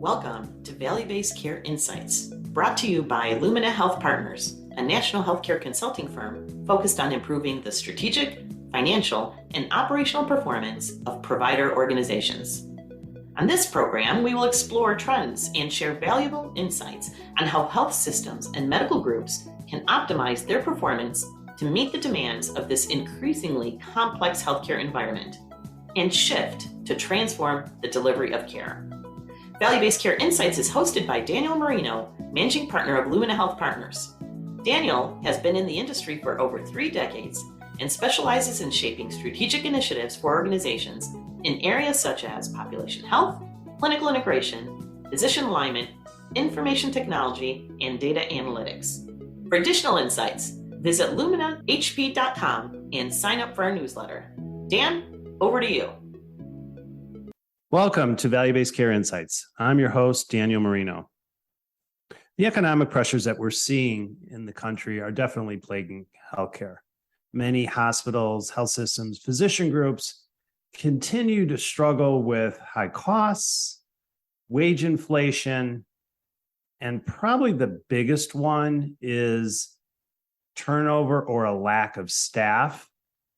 Welcome to Value-Based Care Insights, brought to you by Lumina Health Partners, a national healthcare consulting firm focused on improving the strategic, financial, and operational performance of provider organizations. On this program, we will explore trends and share valuable insights on how health systems and medical groups can optimize their performance to meet the demands of this increasingly complex healthcare environment and shift to transform the delivery of care. Value-Based Care Insights is hosted by Daniel Marino, Managing Partner of Lumina Health Partners. Daniel has been in the industry for over 3 decades and specializes in shaping strategic initiatives for organizations in areas such as population health, clinical integration, physician alignment, information technology, and data analytics. For additional insights, visit luminahp.com and sign up for our newsletter. Dan, over to you. Welcome to Value-Based Care Insights. I'm your host, Daniel Marino. The economic pressures that we're seeing in the country are definitely plaguing healthcare. Many hospitals, health systems, physician groups continue to struggle with high costs, wage inflation, and probably the biggest one is turnover or a lack of staff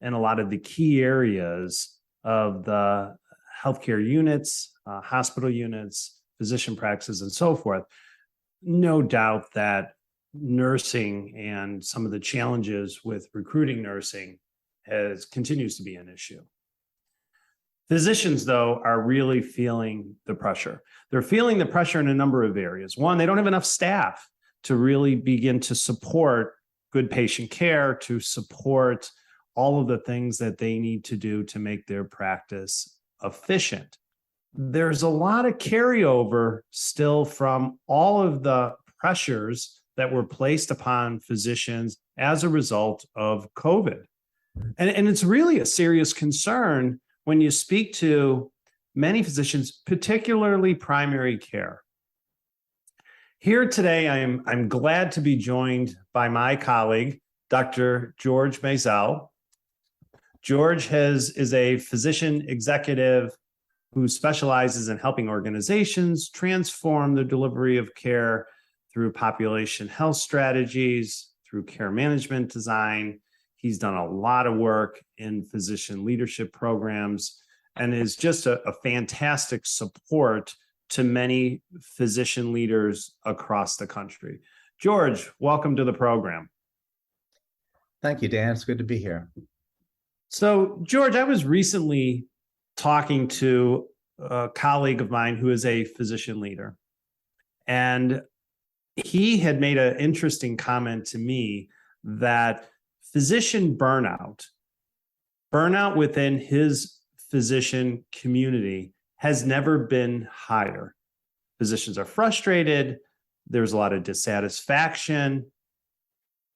in a lot of the key areas of the healthcare units, hospital units, physician practices, and so forth. No doubt that nursing and some of the challenges with recruiting nursing continues to be an issue. Physicians, though, are really feeling the pressure. They're feeling the pressure in a number of areas. One, they don't have enough staff to really begin to support good patient care, to support all of the things that they need to do to make their practice efficient. There's a lot of carryover still from all of the pressures that were placed upon physicians as a result of COVID. And it's really a serious concern when you speak to many physicians, particularly primary care. Here today, I'm glad to be joined by my colleague, Dr. George Mayzell. George is a physician executive who specializes in helping organizations transform the delivery of care through population health strategies, through care management design. He's done a lot of work in physician leadership programs and is just a fantastic support to many physician leaders across the country. George, welcome to the program. Thank you, Dan. It's good to be here. So, George, I was recently talking to a colleague of mine who is a physician leader, and he had made an interesting comment to me that physician burnout within his physician community has never been higher. Physicians are frustrated. There's a lot of dissatisfaction,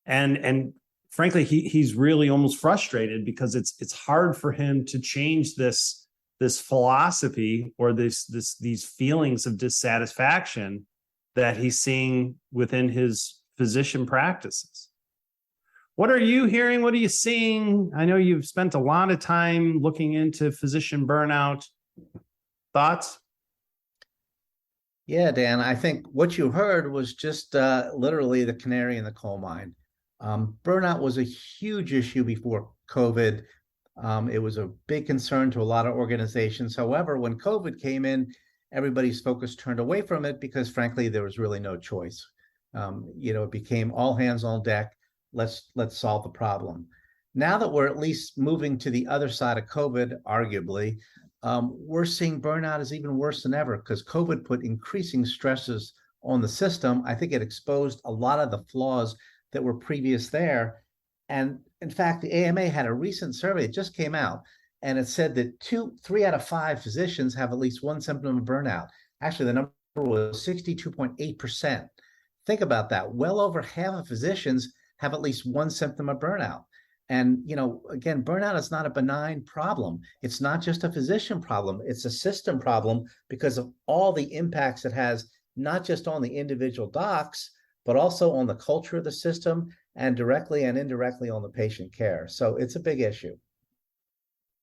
and frankly, he's really almost frustrated because it's hard for him to change this philosophy or these feelings of dissatisfaction that he's seeing within his physician practices. What are you hearing? What are you seeing? I know you've spent a lot of time looking into physician burnout. Thoughts? Yeah, Dan, I think what you heard was just literally the canary in the coal mine. Burnout was a huge issue before COVID. It was a big concern to a lot of organizations. However, when COVID came in, everybody's focus turned away from it because, frankly, there was really no choice. It became all hands on deck. Let's solve the problem. Now that we're at least moving to the other side of COVID, arguably, we're seeing burnout is even worse than ever because COVID put increasing stresses on the system. I think it exposed a lot of the flaws that were previous there. And in fact, the AMA had a recent survey that just came out, and it said that 3 out of 5 physicians have at least one symptom of burnout. Actually, the number was 62.8%. Think about that. Well over half of physicians have at least one symptom of burnout. And, again, burnout is not a benign problem. It's not just a physician problem. It's a system problem because of all the impacts it has, not just on the individual docs, but also on the culture of the system and directly and indirectly on the patient care. So it's a big issue.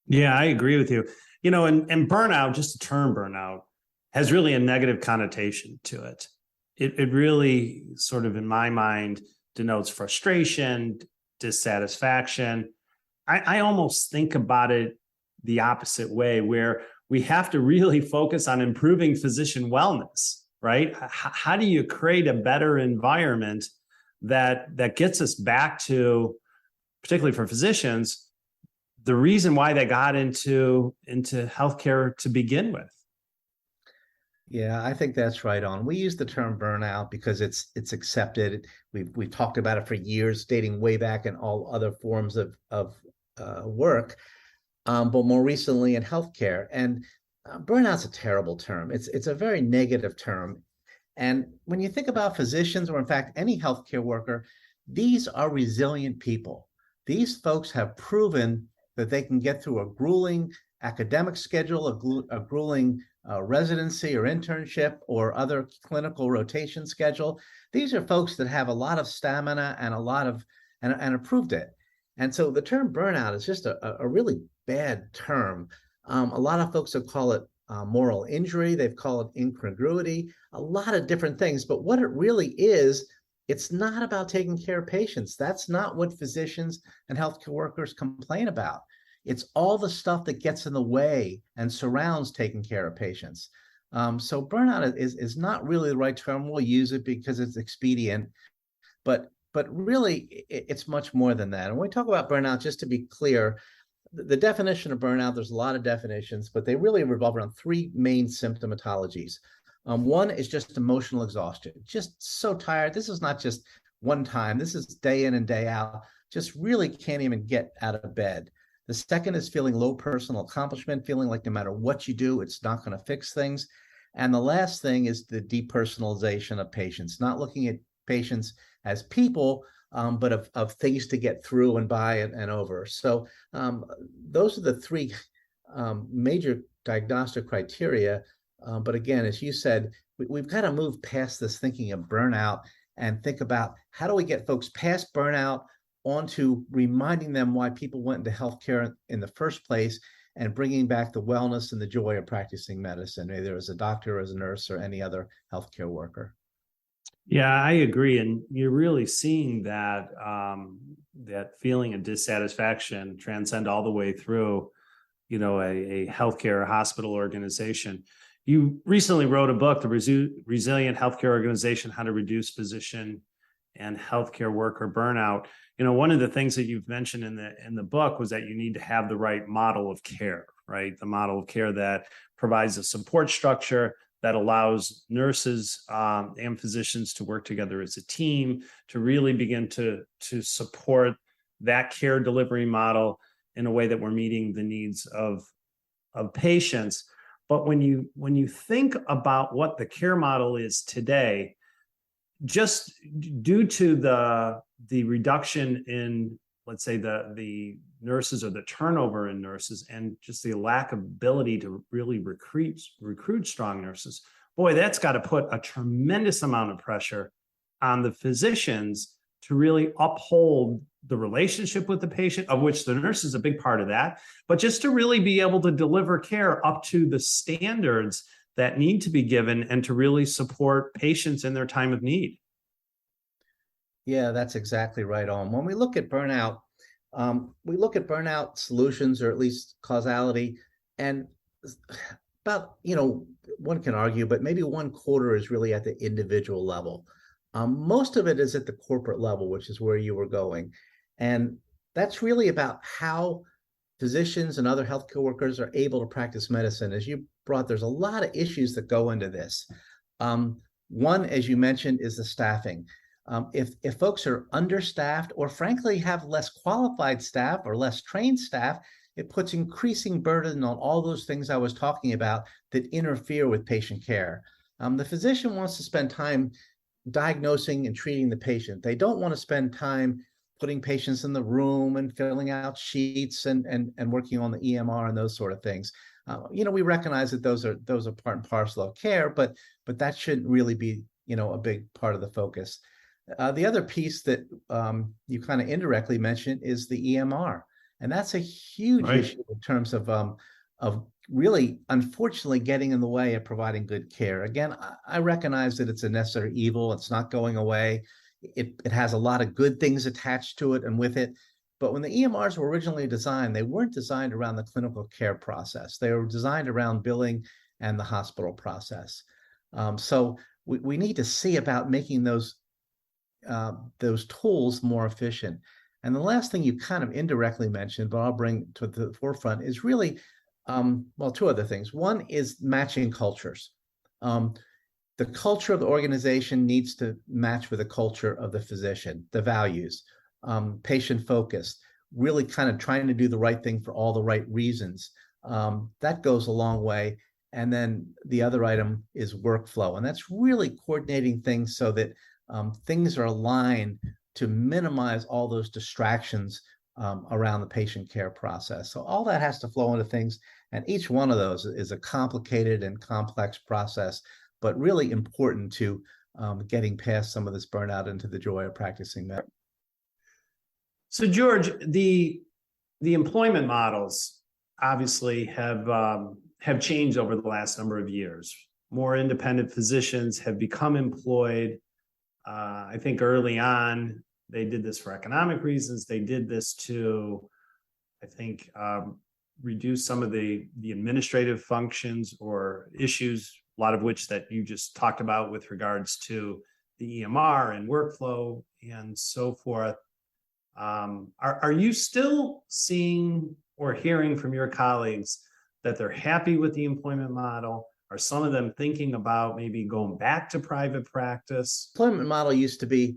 Yeah, I agree with you. And burnout, just the term burnout, has really a negative connotation to it. It really sort of, in my mind, denotes frustration, dissatisfaction. I almost think about it the opposite way, where we have to really focus on improving physician wellness, right? How do you create a better environment that gets us back to, particularly for physicians, the reason why they got into healthcare to begin with? Yeah, I think that's right on. We use the term burnout because it's accepted. We've talked about it for years, dating way back in all other forms of work, but more recently in healthcare. And burnout's a terrible term. It's a very negative term. And when you think about physicians, or in fact any healthcare worker, these are resilient people. These folks have proven that they can get through a grueling academic schedule, a grueling residency or internship or other clinical rotation schedule. These are folks that have a lot of stamina and a lot of, and have proved it. And so the term burnout is just a really bad term. A lot of folks have called it moral injury. They've called it incongruity, a lot of different things. But what it really is, it's not about taking care of patients. That's not what physicians and healthcare workers complain about. It's all the stuff that gets in the way and surrounds taking care of patients. So burnout is not really the right term. We'll use it because it's expedient, but really it's much more than that. And when we talk about burnout, just to be clear, the definition of burnout, there's a lot of definitions, but they really revolve around three main symptomatologies. One is just emotional exhaustion, just so tired. This is not just one time. This is day in and day out, just really can't even get out of bed. The second is feeling low personal accomplishment, feeling like no matter what you do, it's not going to fix things. And the last thing is the depersonalization of patients, not looking at patients as people, but of things to get through and by and over. So those are the three major diagnostic criteria. But again, as you said, we've got to move past this thinking of burnout and think about how do we get folks past burnout onto reminding them why people went into healthcare in the first place and bringing back the wellness and the joy of practicing medicine, either as a doctor, as a nurse, or any other healthcare worker. Yeah, I agree. And you're really seeing that that feeling of dissatisfaction transcend all the way through, a healthcare hospital organization. You recently wrote a book, The Resilient Healthcare Organization, How to Reduce Physician and Healthcare Worker Burnout. One of the things that you've mentioned in the book was that you need to have the right model of care, right? The model of care that provides a support structure that allows nurses and physicians to work together as a team to really begin to support that care delivery model in a way that we're meeting the needs of patients. But when you think about what the care model is today, just due to the reduction in, let's say, the nurses or the turnover in nurses and just the lack of ability to really recruit strong nurses, boy, that's got to put a tremendous amount of pressure on the physicians to really uphold the relationship with the patient, of which the nurse is a big part of that, but just to really be able to deliver care up to the standards that need to be given and to really support patients in their time of need. Yeah, that's exactly right on. When we look at burnout, solutions, or at least causality, and about, one can argue, but maybe 1/4 is really at the individual level. Most of it is at the corporate level, which is where you were going. And that's really about how physicians and other healthcare workers are able to practice medicine. As you brought, there's a lot of issues that go into this. One, as you mentioned, is the staffing. If folks are understaffed or frankly have less qualified staff or less trained staff, it puts increasing burden on all those things I was talking about that interfere with patient care. The physician wants to spend time diagnosing and treating the patient. They don't want to spend time putting patients in the room and filling out sheets and working on the EMR and those sort of things. We recognize that those are part and parcel of care, but that shouldn't really be, a big part of the focus. The other piece that you kind of indirectly mentioned is the EMR, and that's a huge issue in terms of of really, unfortunately, getting in the way of providing good care. Again, I recognize that it's a necessary evil. It's not going away. It has a lot of good things attached to it and with it. But when the EMRs were originally designed, they weren't designed around the clinical care process. They were designed around billing and the hospital process. So we need to see about making those tools more efficient. And the last thing you kind of indirectly mentioned, but I'll bring to the forefront, is really, well, two other things. One is matching cultures. The culture of the organization needs to match with the culture of the physician, the values, patient focused, really kind of trying to do the right thing for all the right reasons. That goes a long way. And then the other item is workflow. And that's really coordinating things so that things are aligned to minimize all those distractions around the patient care process. So all that has to flow into things. And each one of those is a complicated and complex process, but really important to getting past some of this burnout into the joy of practicing medicine. So George, the employment models obviously have changed over the last number of years. More independent physicians have become employed. I think early on, they did this for economic reasons. They did this to, I think, reduce some of the administrative functions or issues, a lot of which that you just talked about with regards to the EMR and workflow and so forth. Are you still seeing or hearing from your colleagues that they're happy with the employment model? Are some of them thinking about maybe going back to private practice? Employment model used to be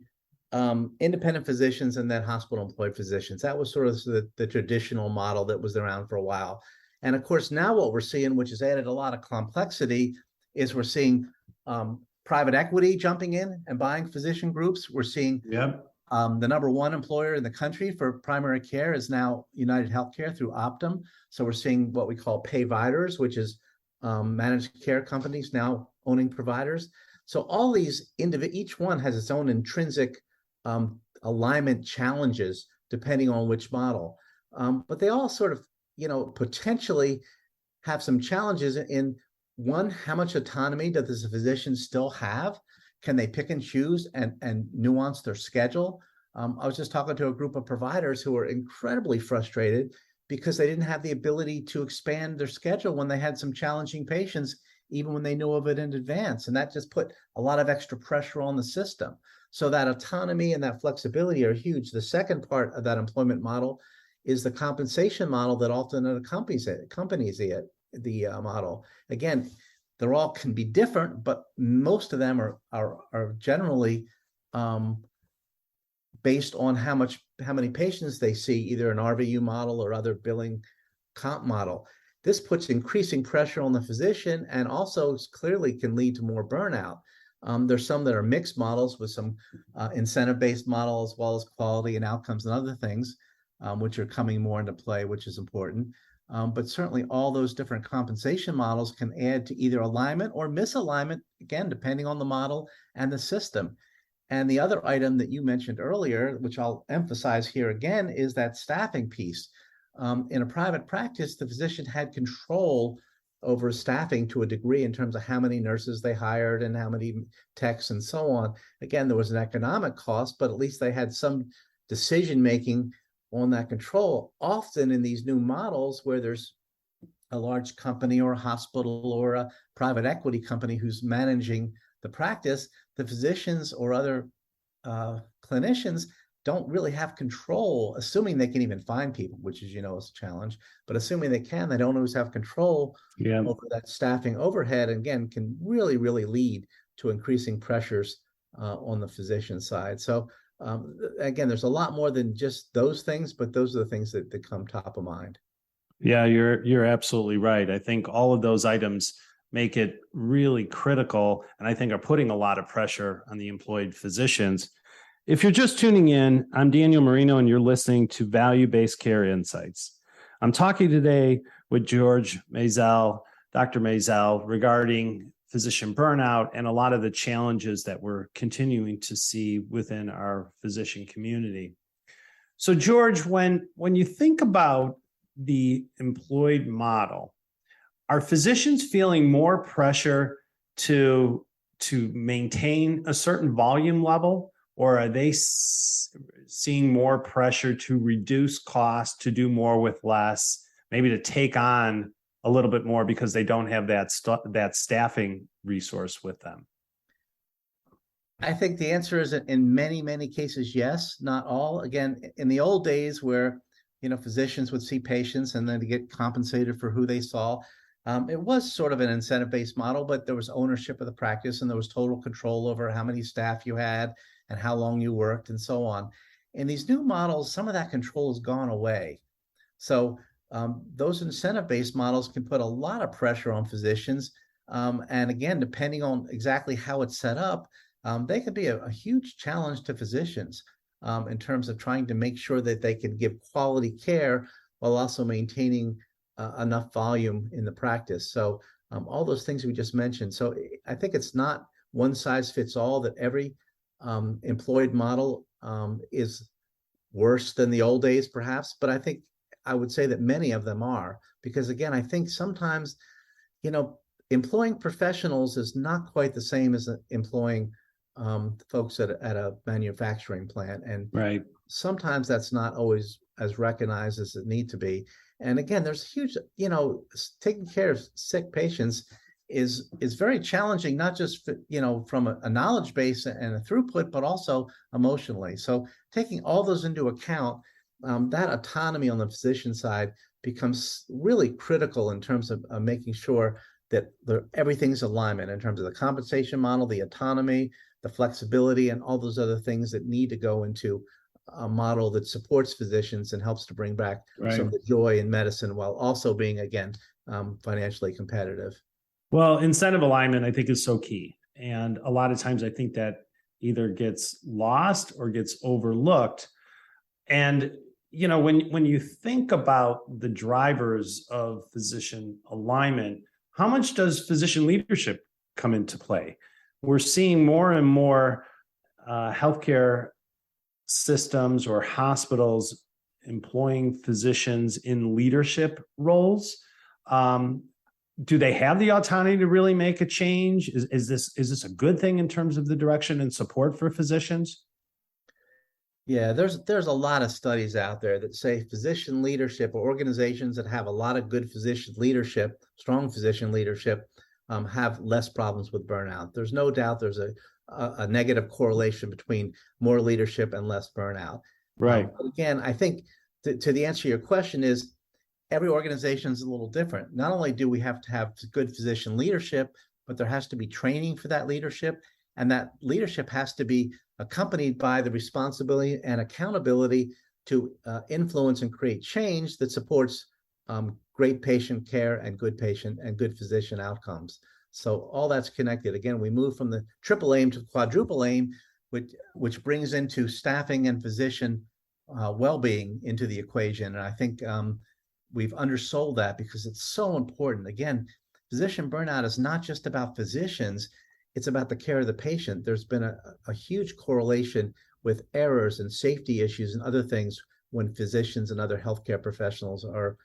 independent physicians and then hospital employed physicians. That was sort of the traditional model that was around for a while. And of course, now what we're seeing, which has added a lot of complexity, is we're seeing private equity jumping in and buying physician groups. We're seeing the number one employer in the country for primary care is now United Healthcare through Optum. So we're seeing what we call payviders, which is managed care companies now owning providers. So all these each one has its own intrinsic alignment challenges depending on which model. But they all sort of, potentially have some challenges in one, how much autonomy does the physician still have? Can they pick and choose and nuance their schedule? I was just talking to a group of providers who were incredibly frustrated because they didn't have the ability to expand their schedule when they had some challenging patients, even when they knew of it in advance. And that just put a lot of extra pressure on the system. So that autonomy and that flexibility are huge. The second part of that employment model is the compensation model that often accompanies the model. Again, they're all can be different, but most of them are generally based on how many patients they see, either an RVU model or other billing comp model. This puts increasing pressure on the physician and also clearly can lead to more burnout. There's some that are mixed models with some incentive-based model as well as quality and outcomes and other things, which are coming more into play, which is important. But certainly all those different compensation models can add to either alignment or misalignment, again, depending on the model and the system. And the other item that you mentioned earlier, which I'll emphasize here again, is that staffing piece. In a private practice, the physician had control over staffing to a degree in terms of how many nurses they hired and how many techs and so on. Again, there was an economic cost, but at least they had some decision-making on that control. Often in these new models where there's a large company or a hospital or a private equity company who's managing the practice, the physicians or other clinicians don't really have control, assuming they can even find people, which is, is a challenge, but assuming they can, they don't always have control over that staffing overhead, and again, can really, really lead to increasing pressures on the physician side. So again, there's a lot more than just those things, but those are the things that come top of mind. Yeah, you're absolutely right. I think all of those items make it really critical, and I think are putting a lot of pressure on the employed physicians. If you're just tuning in, I'm Daniel Marino, and you're listening to Value-Based Care Insights. I'm talking today with George Mayzell, Dr. Mayzell, regarding physician burnout and a lot of the challenges that we're continuing to see within our physician community. So, George, when you think about the employed model, are physicians feeling more pressure to maintain a certain volume level, or are they seeing more pressure to reduce costs, to do more with less, maybe to take on a little bit more because they don't have that staffing resource with them? I think the answer is in many, many cases, yes, not all. Again, in the old days where, physicians would see patients and then to get compensated for who they saw, it was sort of an incentive-based model, but there was ownership of the practice and there was total control over how many staff you had and how long you worked and so on. In these new models, some of that control has gone away. So those incentive-based models can put a lot of pressure on physicians. And again, depending on exactly how it's set up, they can be a huge challenge to physicians in terms of trying to make sure that they can give quality care while also maintaining enough volume in the practice. So all those things we just mentioned. So I think it's not one size fits all, that every employed model is worse than the old days, perhaps. But I would say that many of them are, because again, I think sometimes, employing professionals is not quite the same as employing folks at a manufacturing plant. And right. Sometimes that's not always as recognized as it need to be. And again, there's huge, taking care of sick patients is very challenging, not just, from a knowledge base and a throughput, but also emotionally. So taking all those into account, that autonomy on the physician side becomes really critical in terms of making sure that everything's alignment in terms of the compensation model, the autonomy, the flexibility, and all those other things that need to go into a model that supports physicians and helps to bring back some of the joy in medicine while also being, again, financially competitive. Well, incentive alignment, I think, is so key. And a lot of times I think that either gets lost or gets overlooked. And, when you think about the drivers of physician alignment, how much does physician leadership come into play? We're seeing more and more healthcare systems or hospitals employing physicians in leadership roles. Do they have the autonomy to really make a change? Is this a good thing in terms of the direction and support for physicians? Yeah, there's a lot of studies out there that say physician leadership, or organizations that have a lot of good physician leadership, strong physician leadership, have less problems with burnout. There's no doubt there's a negative correlation between more leadership and less burnout. Right. But again, I think to the answer to your question is, every organization is a little different. Not only do we have to have good physician leadership, but there has to be training for that leadership. And that leadership has to be accompanied by the responsibility and accountability to influence and create change that supports great patient care and good patient and good physician outcomes. So all that's connected. Again, we move from the triple aim to quadruple aim, which brings into staffing and physician well-being into the equation. And I think we've undersold that because it's so important. Again, physician burnout is not just about physicians, it's about the care of the patient. There's been a huge correlation with errors and safety issues and other things when physicians and other healthcare professionals are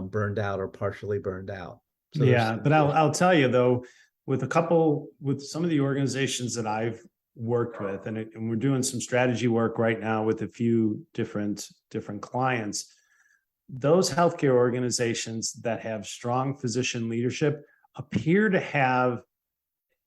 burned out or partially burned out. So yeah, but I'll tell you though, with some of the organizations that I've worked with, and we're doing some strategy work right now with a few different clients, those healthcare organizations that have strong physician leadership appear to have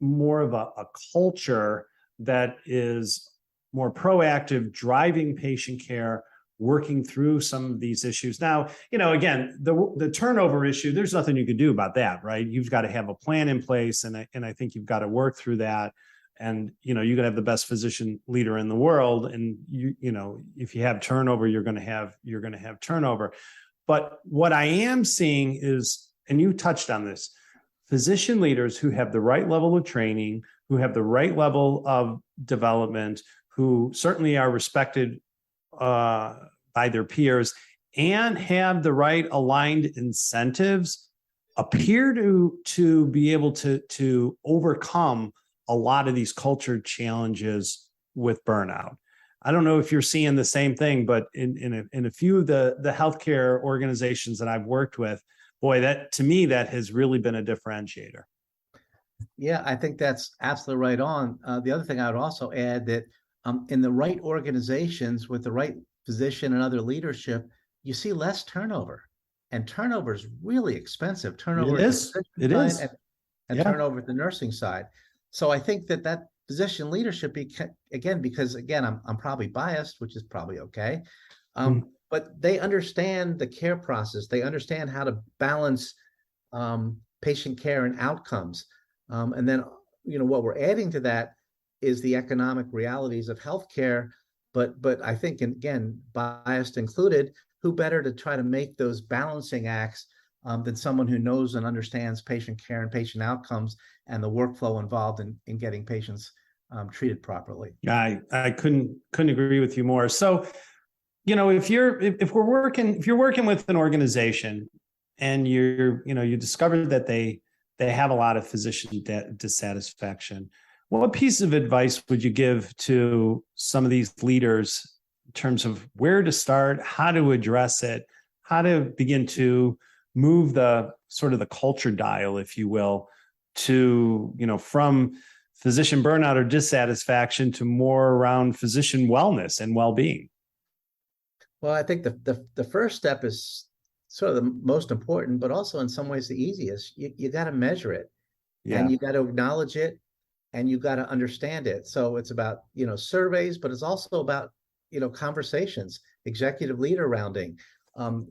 more of a culture that is more proactive, driving patient care, working through some of these issues. Now, again, the turnover issue, there's nothing you can do about that, right? You've got to have a plan in place, and I think you've got to work through that. And you can have the best physician leader in the world, and if you have turnover, you're going to have turnover. But what I am seeing is, and you touched on this, physician leaders who have the right level of training, who have the right level of development, who certainly are respected by their peers and have the right aligned incentives, appear to be able to overcome a lot of these culture challenges with burnout. I don't know if you're seeing the same thing, but in a few of the healthcare organizations that I've worked with, boy, that to me, that has really been a differentiator. Yeah, I think that's absolutely right on. The other thing I would also add that in the right organizations with the right position and other leadership, you see less turnover. And turnover is really expensive. Turnover It at the is. physician It side is. and Yeah. turnover at the nursing side. So I think that physician leadership, again, because again, I'm probably biased, which is probably okay. But they understand the care process. They understand how to balance patient care and outcomes. And then, what we're adding to that is the economic realities of healthcare. But I think, again, biased included, who better to try to make those balancing acts than someone who knows and understands patient care and patient outcomes and the workflow involved in getting patients treated properly. I couldn't agree with you more. So, if you're working with an organization and you discover that they have a lot of physician dissatisfaction, what piece of advice would you give to some of these leaders in terms of where to start, how to address it, how to begin to move the sort of the culture dial, if you will, to, from physician burnout or dissatisfaction to more around physician wellness and well-being? Well, I think the first step is sort of the most important, but also in some ways the easiest. You got to measure it, and you got to acknowledge it, and you got to understand it. So it's about, surveys, but it's also about, conversations, executive leader rounding,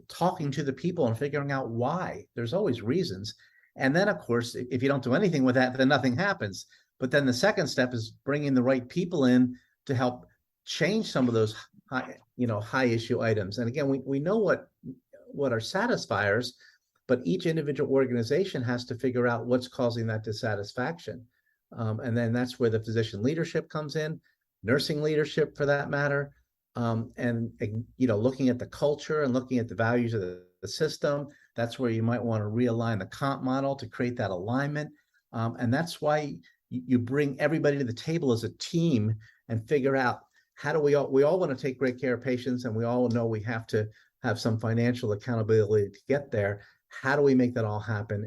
talking to the people and figuring out why. There's always reasons. And then, of course, if you don't do anything with that, then nothing happens. But then the second step is bringing the right people in to help change some of those high issue items. And again, we know what are satisfiers, but each individual organization has to figure out what's causing that dissatisfaction. And then that's where the physician leadership comes in, nursing leadership for that matter, and looking at the culture and looking at the values of the system. That's where you might want to realign the comp model to create that alignment. And that's why you bring everybody to the table as a team and figure out how do we all want to take great care of patients, and we all know we have to have some financial accountability to get there. How do we make that all happen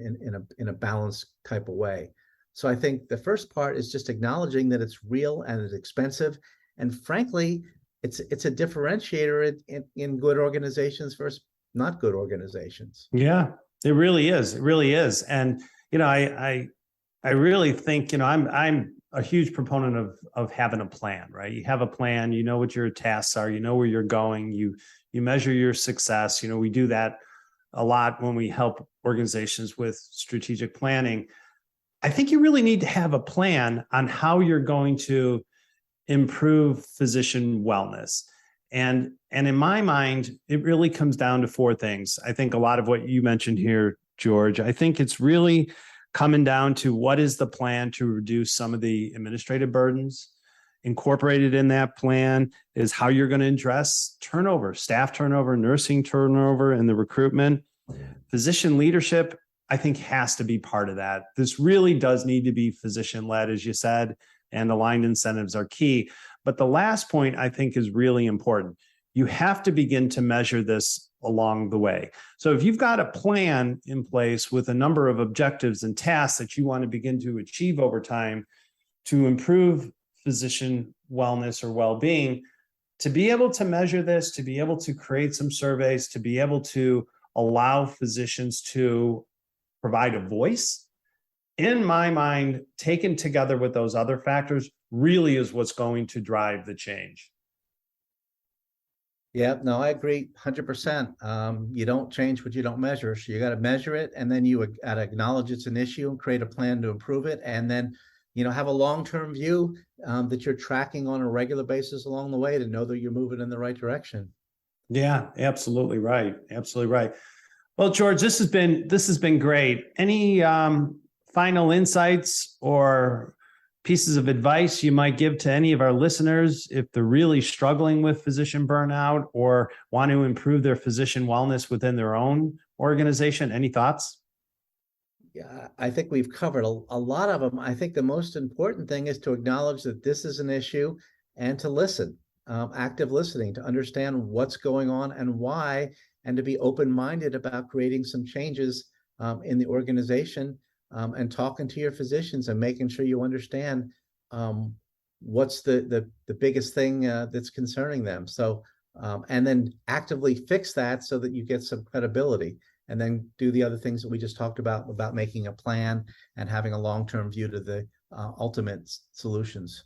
in a balanced type of way? So I think the first part is just acknowledging that it's real and it's expensive, and frankly, it's a differentiator in good organizations versus not good organizations. Yeah, it really is. It really is. And I really think I'm a huge proponent of having a plan, right? You have a plan, you know what your tasks are, you know where you're going, you measure your success. We do that a lot when we help organizations with strategic planning. I think you really need to have a plan on how you're going to improve physician wellness. And in my mind, it really comes down to four things. I think a lot of what you mentioned here, George, I think it's really coming down to what is the plan to reduce some of the administrative burdens. Incorporated in that plan is how you're going to address turnover, staff turnover, nursing turnover, and the recruitment. Physician leadership, I think, has to be part of that. This really does need to be physician-led, as you said, and aligned incentives are key. But the last point I think is really important. You have to begin to measure this along the way. So if you've got a plan in place with a number of objectives and tasks that you want to begin to achieve over time to improve physician wellness or well-being, to be able to measure this, to be able to create some surveys, to be able to allow physicians to provide a voice, in my mind, taken together with those other factors, really is what's going to drive the change. Yeah, no, I agree 100%. You don't change what you don't measure. So you got to measure it, and then you got to acknowledge it's an issue and create a plan to improve it. And then, have a long-term view that you're tracking on a regular basis along the way to know that you're moving in the right direction. Yeah, absolutely right. Absolutely right. Well, George, this has been great. Any final insights or pieces of advice you might give to any of our listeners if they're really struggling with physician burnout or want to improve their physician wellness within their own organization? Any thoughts? Yeah, I think we've covered a lot of them. I think the most important thing is to acknowledge that this is an issue and to listen, active listening, to understand what's going on and why, and to be open-minded about creating some changes in the organization, and talking to your physicians and making sure you understand what's the biggest thing that's concerning them. So, and then actively fix that so that you get some credibility, and then do the other things that we just talked about making a plan and having a long-term view to the ultimate solutions.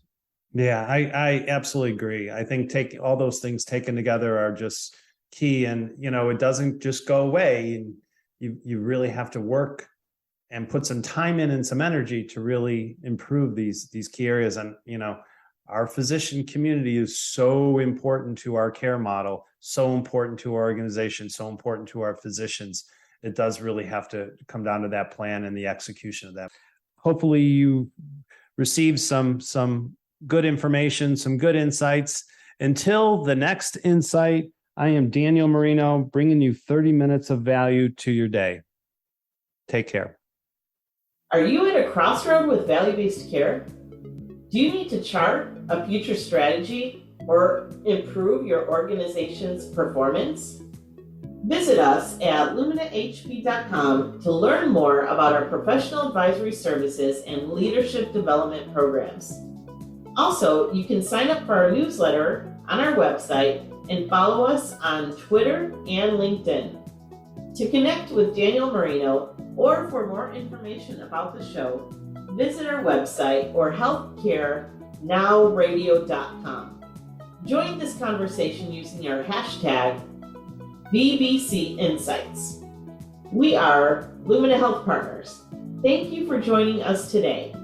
Yeah, I absolutely agree. I think all those things taken together are just key, and it doesn't just go away, and you really have to work and put some time in and some energy to really improve these key areas. And our physician community is so important to our care model, so important to our organization, so important to our physicians. It does really have to come down to that plan and the execution of that. Hopefully you received some good information, some good insights. Until the next insight, I am Daniel Marino, bringing you 30 minutes of value to your day. Take care. Are you at a crossroad with value-based care? Do you need to chart a future strategy or improve your organization's performance? Visit us at luminahp.com to learn more about our professional advisory services and leadership development programs. Also, you can sign up for our newsletter on our website and follow us on Twitter and LinkedIn. To connect with Daniel Marino or for more information about the show, visit our website or healthcarenowradio.com. Join this conversation using our hashtag VBC Insights. We are Lumina Health Partners. Thank you for joining us today.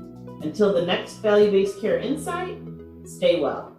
Until the next Value-Based Care Insight, stay well.